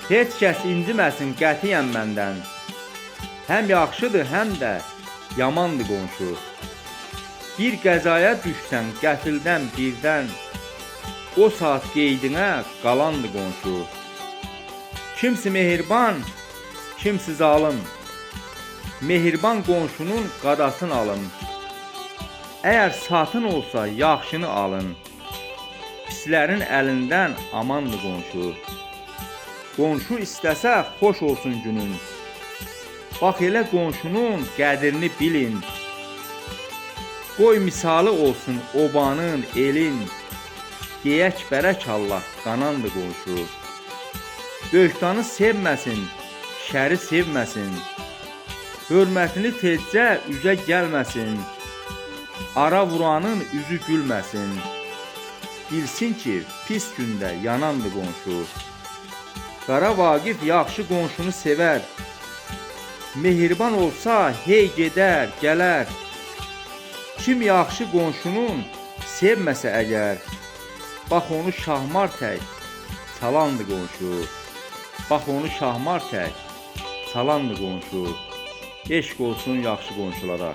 Heç kəs inciməsin qətiyyən məndən. Həm yaxşıdır, həm də yamandır qonşu. Bir qəzaya düşsən qəfildən birdən, o saat qeydinə qalandı qonşu. Kimsi mehriban, kimsi zalım. Mehriban qonşunun qadasını alın. Əgər satın olsa yaxşını alın. Pislərin əlindən amandı qonşu. Qonşu istəsə xoş olsun günün. Bax elə qonşunun qədrini bilin. Qoy misalı olsun obanın, elin. Deyək bərək Allah qanandı qonşu. Böhtanı sevməsin, şəri sevməsin. Hörmətini tezcə üzə gəlməsin. Ara vuranın üzü gülməsin. Bilsin ki, pis gündə yanandı qonşu. Qara Vaqif yaxşı qonşunu sevər. Mehriban olsa hey gedər, gələr. Kim yaxşı qonşunun sevməsə əgər, bax onu şahmar tək salandı qonşu. Bax onu şahmar tək salandı qonşu. Eşq olsun yaxşı qonşulara.